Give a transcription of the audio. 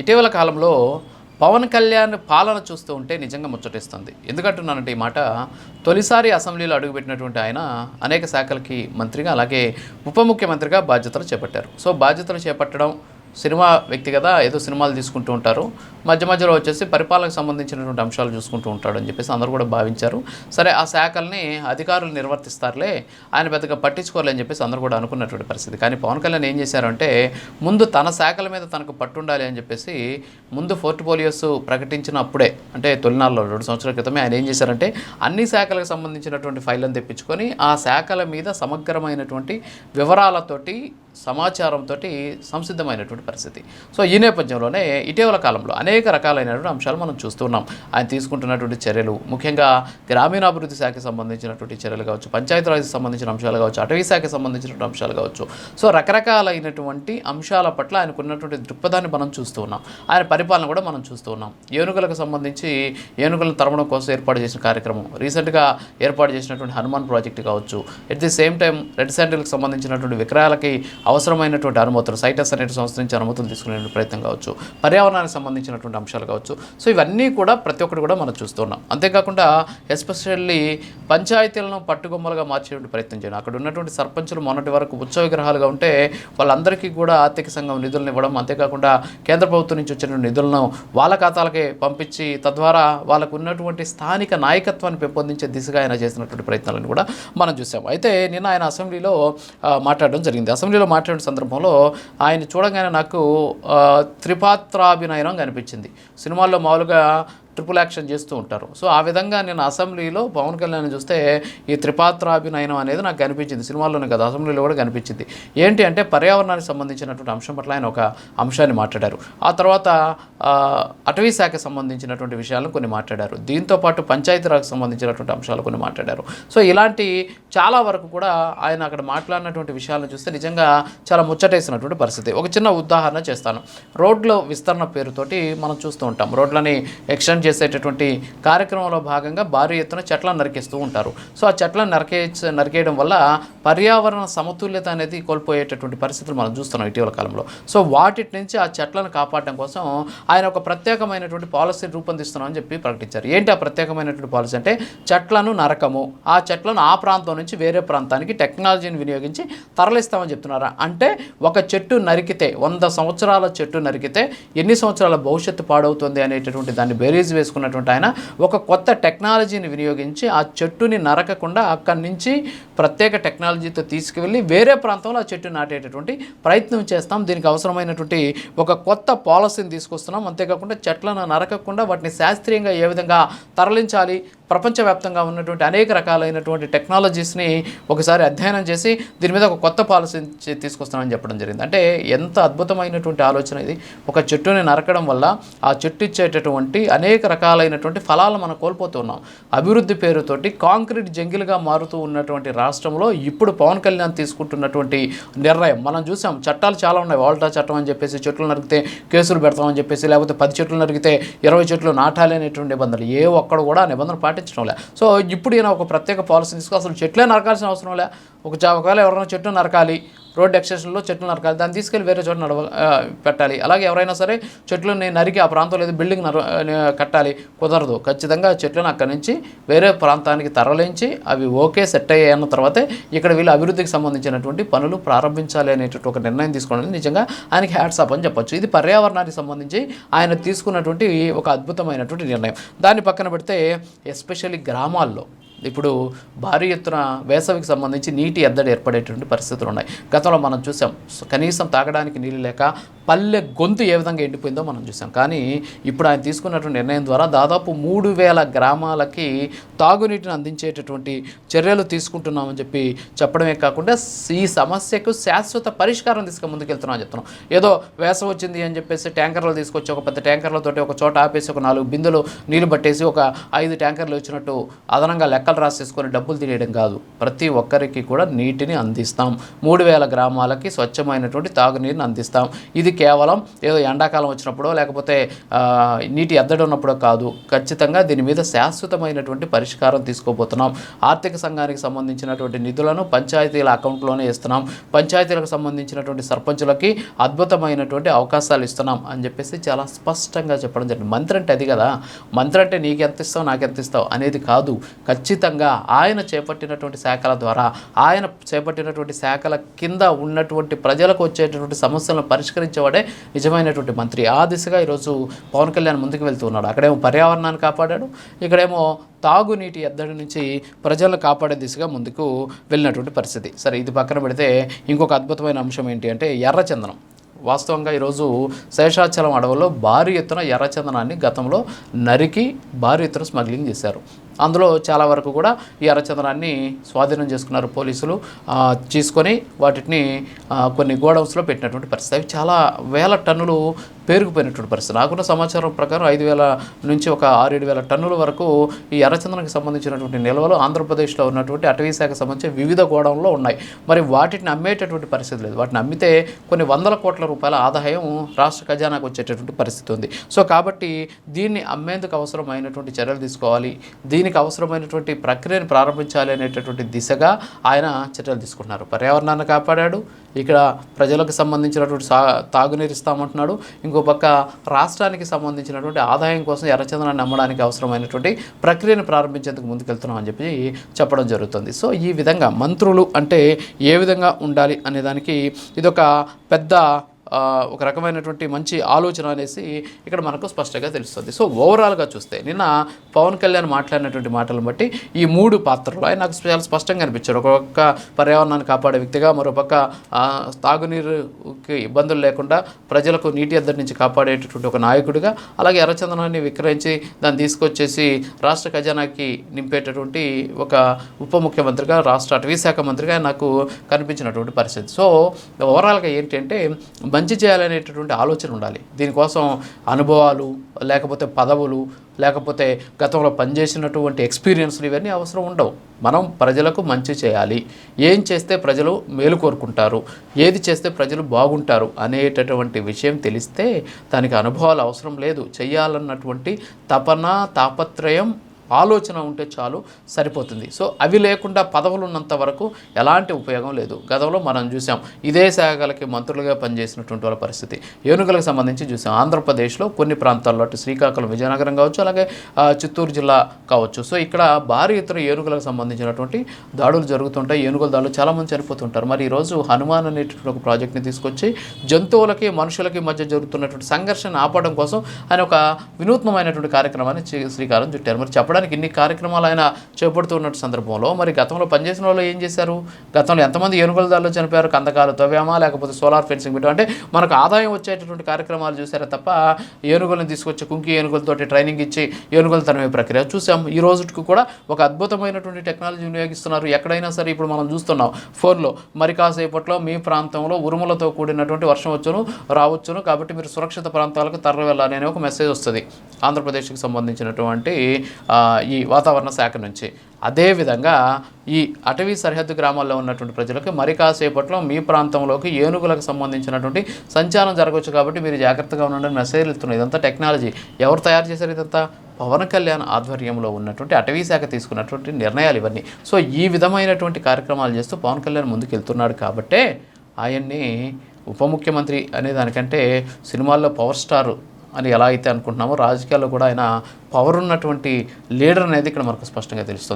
ఇటీవల కాలంలో పవన్ కళ్యాణ్ పాలన చూస్తూ ఉంటే నిజంగా ముచ్చటిస్తుంది. ఎందుకంటున్నానంటే ఈ మాట, తొలిసారి అసెంబ్లీలో అడుగుపెట్టినటువంటి ఆయన అనేక శాఖలకి మంత్రిగా, అలాగే ఉప ముఖ్యమంత్రిగా బాధ్యతలు చేపట్టారు. సో బాధ్యతలు చేపట్టడం, సినిమా వ్యక్తి కదా, ఏదో సినిమాలు తీసుకుంటూ ఉంటారు, మధ్య మధ్యలో వచ్చేసి పరిపాలనకు సంబంధించినటువంటి అంశాలు చూసుకుంటూ ఉంటాడు అని చెప్పేసి అందరూ కూడా భావించారు. సరే, ఆ శాఖల్ని అధికారులు నిర్వర్తిస్తారులే, ఆయన పెద్దగా పట్టించుకోలే అని చెప్పేసి అందరూ కూడా అనుకున్నటువంటి పరిస్థితి. కానీ పవన్ కళ్యాణ్ ఏం చేశారంటే, ముందు తన శాఖల మీద తనకు పట్టుండాలి అని చెప్పేసి ముందు పోర్ట్ఫోలియోస్ ప్రకటించినప్పుడే, అంటే తొలినాళ్ళలో 2 సంవత్సరాల క్రితమే ఆయన ఏం చేశారంటే, అన్ని శాఖలకు సంబంధించినటువంటి ఫైళ్ళను తెప్పించుకొని ఆ శాఖల మీద సమగ్రమైనటువంటి వివరాలతోటి, సమాచారంతో సంసిద్ధమైనటువంటి పరిస్థితి. సో ఈ నేపథ్యంలోనే ఇటీవల కాలంలో అనేక రకాలైనటువంటి అంశాలు మనం చూస్తున్నాం. ఆయన తీసుకుంటున్నటువంటి చర్యలు, ముఖ్యంగా గ్రామీణాభివృద్ధి శాఖకి సంబంధించినటువంటి చర్యలు కావచ్చు, పంచాయతీరాజ్కి సంబంధించిన అంశాలు కావచ్చు, అటవీ శాఖకి సంబంధించినటువంటి అంశాలు కావచ్చు. సో రకరకాలైనటువంటి అంశాల పట్ల ఆయనకున్నటువంటి దృక్పథాన్ని మనం చూస్తూ ఉన్నాం. ఆయన పరిపాలన కూడా మనం చూస్తూ ఉన్నాం. ఏనుగులకు సంబంధించి ఏనుగులను తరమడం కోసం ఏర్పాటు చేసిన కార్యక్రమం, రీసెంట్గా ఏర్పాటు చేసినటువంటి హనుమాన్ ప్రాజెక్టు కావచ్చు, at the same time red శాండిల్కి సంబంధించినటువంటి విక్రయాలకి అవసరమైనటువంటి అనుమతులు, సైటస్ అనే సంస్థ నుంచి అనుమతులు తీసుకునే ప్రయత్నం కావచ్చు, పర్యావరణానికి సంబంధించినటువంటి అంశాలు కావచ్చు. సో ఇవన్నీ కూడా ప్రతి ఒక్కటి కూడా మనం చూస్తున్నాం. అంతేకాకుండా ఎస్పెషల్లీ పంచాయతీలను పట్టుకొమ్మలుగా మార్చేటువంటి ప్రయత్నం చేయడం, అక్కడ ఉన్నటువంటి సర్పంచులు మొన్నటి వరకు ఉత్సవ విగ్రహాలుగా ఉంటే వాళ్ళందరికీ కూడా ఆర్థిక సంఘం నిధులను ఇవ్వడం, అంతేకాకుండా కేంద్ర ప్రభుత్వం నుంచి వచ్చిన నిధులను వాళ్ళ ఖాతాలకే పంపించి తద్వారా వాళ్ళకు ఉన్నటువంటి స్థానిక నాయకత్వాన్ని పెంపొందించే దిశగా ఆయన చేసినటువంటి ప్రయత్నాలను కూడా మనం చూసాం. అయితే నిన్న ఆయన అసెంబ్లీలో మాట్లాడడం జరిగింది. అసెంబ్లీలో మాట్లాడిన సందర్భంలో ఆయన చూడగానే నాకు త్రిపాత్రాభినయం కనిపించింది. సినిమాల్లో మామూలుగా ట్రిపుల్ యాక్షన్ చేస్తూ ఉంటారు. సో ఆ విధంగా నేను అసెంబ్లీలో పవన్ కళ్యాణ్ చూస్తే ఈ త్రిపాత్రాభినయం అనేది నాకు కనిపించింది. సినిమాల్లోనే కదా, అసెంబ్లీలో కూడా కనిపించింది. ఏంటి అంటే, పర్యావరణానికి సంబంధించినటువంటి అంశం పట్ల ఆయన ఒక అంశాన్ని మాట్లాడారు. ఆ తర్వాత అటవీ శాఖకు సంబంధించినటువంటి విషయాలను కొన్ని మాట్లాడారు. దీంతోపాటు పంచాయతీరాజ్కి సంబంధించినటువంటి అంశాలు కొన్ని మాట్లాడారు. సో ఇలాంటి చాలా వరకు కూడా ఆయన అక్కడ మాట్లాడినటువంటి విషయాలను చూస్తే నిజంగా చాలా ముచ్చటేసినటువంటి పరిస్థితి. ఒక చిన్న ఉదాహరణ చేస్తాను. రోడ్ల విస్తరణ పేరుతోటి మనం చూస్తూ ఉంటాం. రోడ్లని ఎక్స్టెండ్ చేసేటటువంటి కార్యక్రమంలో భాగంగా భారీ ఎత్తున చెట్లను నరికేస్తూ ఉంటారు. సో ఆ చెట్లను నరికేయడం వల్ల పర్యావరణ సమతుల్యత అనేది కోల్పోయేటటువంటి పరిస్థితులు మనం చూస్తున్నాం ఇటీవల కాలంలో. సో వాటి నుంచి ఆ చెట్లను కాపాడడం కోసం ఆయన ఒక ప్రత్యేకమైనటువంటి పాలసీ రూపొందిస్తున్నామని చెప్పి ప్రకటించారు. ఏంటి ఆ ప్రత్యేకమైనటువంటి పాలసీ అంటే, చెట్లను నరకము, ఆ చెట్లను ఆ ప్రాంతం నుంచి వేరే ప్రాంతానికి టెక్నాలజీని వినియోగించి తరలిస్తామని చెప్తున్నారా. అంటే ఒక చెట్టు నరికితే, 100 సంవత్సరాల చెట్టు నరికితే ఎన్ని సంవత్సరాల భవిష్యత్తు పాడవుతుంది అనేటటువంటి దాన్ని బేరీజ్ వేసుకున్నటువంటి ఆయన ఒక కొత్త టెక్నాలజీని వినియోగించి ఆ చెట్టుని నరకకుండా అక్కడి నుంచి ప్రత్యేక టెక్నాలజీతో తీసుకువెళ్ళి వేరే ప్రాంతంలో ఆ చెట్టు నాటేటటువంటి ప్రయత్నం చేస్తాం. దీనికి అవసరమైనటువంటి ఒక కొత్త పాలసీని తీసుకొస్తున్నాం. అంతేకాకుండా చెట్లను నరకకుండా వాటిని శాస్త్రీయంగా ఏ విధంగా తరలించాలి, ప్రపంచవ్యాప్తంగా ఉన్నటువంటి అనేక రకాలైనటువంటి టెక్నాలజీస్ని ఒకసారి అధ్యయనం చేసి దీని మీద ఒక కొత్త పాలసీ తీసుకొస్తామని చెప్పడం జరిగింది. అంటే ఎంత అద్భుతమైనటువంటి ఆలోచన ఇది. ఒక చెట్టుని నరకడం వల్ల ఆ చెట్టు ఇచ్చేటటువంటి అనేక రకాలైనటువంటి ఫలాలు మనం కోల్పోతున్నాం. అభివృద్ధి పేరుతోటి కాంక్రీట్ జంగిల్గా మారుతూ ఉన్నటువంటి రాష్ట్రంలో ఇప్పుడు పవన్ కళ్యాణ్ తీసుకుంటున్నటువంటి నిర్ణయం మనం చూసాం. చట్టాలు చాలా ఉన్నాయి. వాల్టా చట్టం అని చెప్పేసి, చెట్లు నరికితే కేసులు పెడతామని చెప్పేసి, లేకపోతే 10 చెట్లు నరికితే 20 చెట్లు నాటాలి అనేటువంటి నిబంధనలు ఏ ఒక్కడు కూడా నిబంధనలు పాటించడం లే. సో ఇప్పుడు ఈయన ఒక ప్రత్యేక పాలసీ తీసుకుని అసలు చెట్లే నరకాల్సిన అవసరం లే. ఒకవేళ ఎవరైనా చెట్టు నరకాలి, రోడ్ ఎక్స్టెన్షన్లో చెట్లు నరకాలి, దాన్ని తీసుకెళ్ళి వేరే చోట పెట్టాలి. అలాగే ఎవరైనా సరే చెట్లని నరికి ఆ ప్రాంతంలో ఏదో బిల్డింగ్ కట్టాలి, కుదరదు. ఖచ్చితంగా చెట్లను అక్కడి నుంచి వేరే ప్రాంతానికి తరలించి అవి ఓకే సెట్ అయ్యాయన్న తర్వాతే ఇక్కడ వీళ్ళు అభివృద్ధికి సంబంధించినటువంటి పనులు ప్రారంభించాలి అనేటువంటి ఒక నిర్ణయం తీసుకోవడం నిజంగా ఆయనకి హ్యాట్స్ ఆఫ్ అని చెప్పొచ్చు. ఇది పర్యావరణానికి సంబంధించి ఆయన తీసుకున్నటువంటి ఒక అద్భుతమైనటువంటి నిర్ణయం. దాన్ని పక్కన పెడితే ఎస్పెషల్లీ గ్రామాల్లో ఇప్పుడు భారీ ఎత్తున వేసవికి సంబంధించి నీటి ఎద్దడి ఏర్పడేటువంటి పరిస్థితులు ఉన్నాయి. గతంలో మనం చూసాం, కనీసం తాగడానికి నీళ్ళు లేక పల్లె గొంతు ఏ విధంగా ఎండిపోయిందో మనం చూసాం. కానీ ఇప్పుడు ఆయన తీసుకున్నటువంటి నిర్ణయం ద్వారా దాదాపు 3000 గ్రామాలకి తాగునీటిని అందించేటటువంటి చర్యలు తీసుకుంటున్నామని చెప్పి చెప్పడమే కాకుండా ఈ సమస్యకు శాశ్వత పరిష్కారం తీసుకు ముందుకెళ్తున్నామని చెప్తున్నాం. ఏదో వేసవి వచ్చింది అని చెప్పేసి ట్యాంకర్లు తీసుకొచ్చి ఒక పెద్ద ట్యాంకర్లతోటి ఒక చోట ఆపేసి ఒక 4 బిందెలు నీళ్ళు పట్టేసి ఒక 5 ట్యాంకర్లు వచ్చినట్టు అదనంగా లెక్కలు రాసేసుకొని డబ్బులు తినేయడం కాదు. ప్రతి ఒక్కరికి కూడా నీటిని అందిస్తాం. 3000 గ్రామాలకి స్వచ్ఛమైనటువంటి తాగునీరుని అందిస్తాం. ఇది కేవలం ఏదో ఎండాకాలం వచ్చినప్పుడో లేకపోతే నీటి ఎద్దడి ఉన్నప్పుడో కాదు. ఖచ్చితంగా దీని మీద శాశ్వతమైనటువంటి పరిష్కారం తీసుకోబోతున్నాం. ఆర్థిక సంఘానికి సంబంధించినటువంటి నిధులను పంచాయతీల అకౌంట్లోనే ఇస్తున్నాం. పంచాయతీలకు సంబంధించినటువంటి సర్పంచులకి అద్భుతమైనటువంటి అవకాశాలు ఇస్తున్నాం అని చెప్పేసి చాలా స్పష్టంగా చెప్పడం జరిగింది. మంత్రి అంటే అది కదా, మంత్రి అంటే నీకెంత ఇస్తావు నాకెంత ఇస్తావు అనేది కాదు. ఖచ్చితంగా ఆయన చేపట్టినటువంటి శాఖల ద్వారా, ఆయన చేపట్టినటువంటి శాఖల కింద ఉన్నటువంటి ప్రజలకు వచ్చేటటువంటి సమస్యలను పరిష్కరించేవాడే నిజమైనటువంటి మంత్రి. ఆ దిశగా ఈరోజు పవన్ కళ్యాణ్ ముందుకు వెళ్తూ ఉన్నాడు. అక్కడేమో పర్యావరణాన్ని కాపాడాడు, ఇక్కడేమో తాగునీటి ఎద్దడి నుంచి ప్రజలను కాపాడే దిశగా ముందుకు వెళ్ళినటువంటి పరిస్థితి. సరే, ఇది పక్కన పెడితే ఇంకొక అద్భుతమైన అంశం ఏంటి అంటే ఎర్రచందనం. వాస్తవంగా ఈరోజు శేషాచలం అడవుల్లో భారీ ఎత్తున ఎర్రచందనాన్ని గతంలో నరికి భారీ ఎత్తున స్మగ్లింగ్ చేశారు. అందులో చాలా వరకు కూడా ఈ ఎర్రచందనాన్ని స్వాధీనం చేసుకున్నారు పోలీసులు. తీసుకొని వాటిని కొన్ని గోడౌన్స్లో పెట్టినటువంటి పరిస్థితి. అవి చాలా వేల టన్నులు పేరుకుపోయినటువంటి పరిస్థితి. నాకున్న సమాచారం ప్రకారం 5,000 నుంచి ఒక 6-7,000 టన్నుల వరకు ఈ ఎర్రచందనానికి సంబంధించినటువంటి నిల్వలు ఆంధ్రప్రదేశ్లో ఉన్నటువంటి అటవీ శాఖకు సంబంధించి వివిధ గోడౌన్లో ఉన్నాయి. మరి వాటిని అమ్మేటటువంటి పరిస్థితి లేదు. వాటిని అమ్మితే కొన్ని వందల కోట్ల రూపాయల ఆదాయం రాష్ట్ర ఖజానాకు వచ్చేటటువంటి పరిస్థితి ఉంది. సో కాబట్టి దీన్ని అమ్మేందుకు అవసరమైనటువంటి చర్యలు తీసుకోవాలి, దీనికి అవసరమైనటువంటి ప్రక్రియను ప్రారంభించాలి అనేటటువంటి దిశగా ఆయన చర్యలు తీసుకుంటున్నారు. పర్యావరణాన్ని కాపాడాడు, ఇక్కడ ప్రజలకు సంబంధించినటువంటి తాగునీరు ఇస్తామంటున్నాడు. ఇంకో పక్క రాష్ట్రానికి సంబంధించినటువంటి ఆదాయం కోసం ఎర్రచందనాన్ని అమ్మడానికి అవసరమైనటువంటి ప్రక్రియను ప్రారంభించేందుకు ముందుకెళ్తున్నాం అని చెప్పి చెప్పడం జరుగుతుంది. సో ఈ విధంగా మంత్రులు అంటే ఏ విధంగా ఉండాలి అనే దానికి ఇదొక పెద్ద ఒక రకమైనటువంటి మంచి ఆలోచన అనేసి ఇక్కడ మనకు స్పష్టంగా తెలుస్తుంది. సో ఓవరాల్గా చూస్తే నిన్న పవన్ కళ్యాణ్ మాట్లాడినటువంటి మాటలను బట్టి ఈ 3 పాత్రలు ఆయన నాకు చాలా స్పష్టంగా అనిపించాడు. ఒక పక్క పర్యావరణాన్ని కాపాడే వ్యక్తిగా, మరోపక్క తాగునీరుకి ఇబ్బందులు లేకుండా ప్రజలకు నీటి ఎద్దడి నుంచి కాపాడేటటువంటి ఒక నాయకుడిగా, అలాగే ఎర్రచందనాన్ని విక్రయించి దాన్ని తీసుకొచ్చేసి రాష్ట్ర ఖజానాకి నింపేటటువంటి ఒక ఉప ముఖ్యమంత్రిగా, రాష్ట్ర అటవీ శాఖ మంత్రిగా నాకు కనిపించినటువంటి పరిస్థితి. సో ఓవరాల్గా ఏంటంటే మంచి చేయాలనేటటువంటి ఆలోచన ఉండాలి. దీనికోసం అనుభవాలు లేకపోతే పదవులు లేకపోతే గతంలో పనిచేసినటువంటి ఎక్స్పీరియన్స్లు ఇవన్నీ అవసరం ఉండవు. మనం ప్రజలకు మంచి చేయాలి, ఏం చేస్తే ప్రజలు మేలు కోరుకుంటారు, ఏది చేస్తే ప్రజలు బాగుంటారు అనేటటువంటి విషయం తెలిస్తే దానికి అనుభవాలు అవసరం లేదు. చేయాలన్నటువంటి తపన, తాపత్రయం, ఆలోచన ఉంటే చాలు, సరిపోతుంది. సో అవి లేకుండా పదవులు ఉన్నంత వరకు ఎలాంటి ఉపయోగం లేదు. గతంలో మనం చూసాం, ఇదే శాఖలకి మంత్రులుగా పనిచేసినటువంటి వాళ్ళ పరిస్థితి. ఏనుగులకు సంబంధించి చూసాం. ఆంధ్రప్రదేశ్లో కొన్ని ప్రాంతాల్లో అటు శ్రీకాకుళం, విజయనగరం కావచ్చు, అలాగే చిత్తూరు జిల్లా కావచ్చు. సో ఇక్కడ భారీ ఎత్తున ఏనుగులకు సంబంధించినటువంటి దాడులు జరుగుతుంటాయి. ఏనుగుల దాడులు చాలామంది చనిపోతుంటారు. మరి ఈరోజు హనుమాన్ అనేటువంటి ఒక ప్రాజెక్ట్ని తీసుకొచ్చి జంతువులకి మనుషులకి మధ్య జరుగుతున్నటువంటి సంఘర్షణ ఆపడం కోసం ఆయన ఒక వినూత్నమైనటువంటి కార్యక్రమాన్ని శ్రీకారం చుట్టారు. మరి చెప్పడం ఇన్ని కార్యక్రమాలు ఆయన చేపడుతున్న సందర్భంలో మరి గతంలో పనిచేసిన వాళ్ళు ఏం చేశారు? గతంలో ఎంతమంది ఏనుగుల దాడిలో చనిపోయారు? కందకాలు తవ్వామా, లేకపోతే సోలార్ ఫెన్సింగ్ పెట్టాం, అంటే మనకు ఆదాయం వచ్చేటటువంటి కార్యక్రమాలు చూసారే తప్ప ఏనుగులను తీసుకొచ్చి కుంకి ఏనుగులతోటి ట్రైనింగ్ ఇచ్చి ఏనుగులు తనమే ప్రక్రియ చూసాం. ఈ రోజుకి కూడా ఒక అద్భుతమైనటువంటి టెక్నాలజీ వినియోగిస్తున్నారు. ఎక్కడైనా సరే ఇప్పుడు మనం చూస్తున్నాం ఫోన్లో, మరి కాసేపట్లో మీ ప్రాంతంలో ఉరుములతో కూడినటువంటి వర్షం రావచ్చును, కాబట్టి మీరు సురక్షిత ప్రాంతాలకు తరలి వెళ్ళాలి అనే ఒక మెసేజ్ వస్తుంది ఆంధ్రప్రదేశ్కి సంబంధించినటువంటి ఈ వాతావరణ శాఖ నుంచి. అదేవిధంగా ఈ అటవీ సరిహద్దు గ్రామాల్లో ఉన్నటువంటి ప్రజలకు మరి కాసేపట్లో మీ ప్రాంతంలోకి ఏనుగులకు సంబంధించినటువంటి సంచారం జరగవచ్చు, కాబట్టి మీరు జాగ్రత్తగా ఉండండి మెసేజ్లు ఇస్తున్నారు. ఇదంతా టెక్నాలజీ ఎవరు తయారు చేశారు? ఇదంతా పవన్ కళ్యాణ్ ఆధ్వర్యంలో ఉన్నటువంటి అటవీ శాఖ తీసుకున్నటువంటి నిర్ణయాలు ఇవన్నీ. సో ఈ విధమైనటువంటి కార్యక్రమాలు చేస్తూ పవన్ కళ్యాణ్ ముందుకు వెళ్తున్నాడు కాబట్టే ఆయన్ని ఉప ముఖ్యమంత్రి అనే దానికంటే సినిమాల్లో పవర్ స్టార్ అని ఎలా అయితే అనుకుంటున్నామో రాజకీయాల్లో కూడా ఆయన పవర్ ఉన్నటువంటి లీడర్ అనేది ఇక్కడ మనకు స్పష్టంగా తెలుస్తుంది.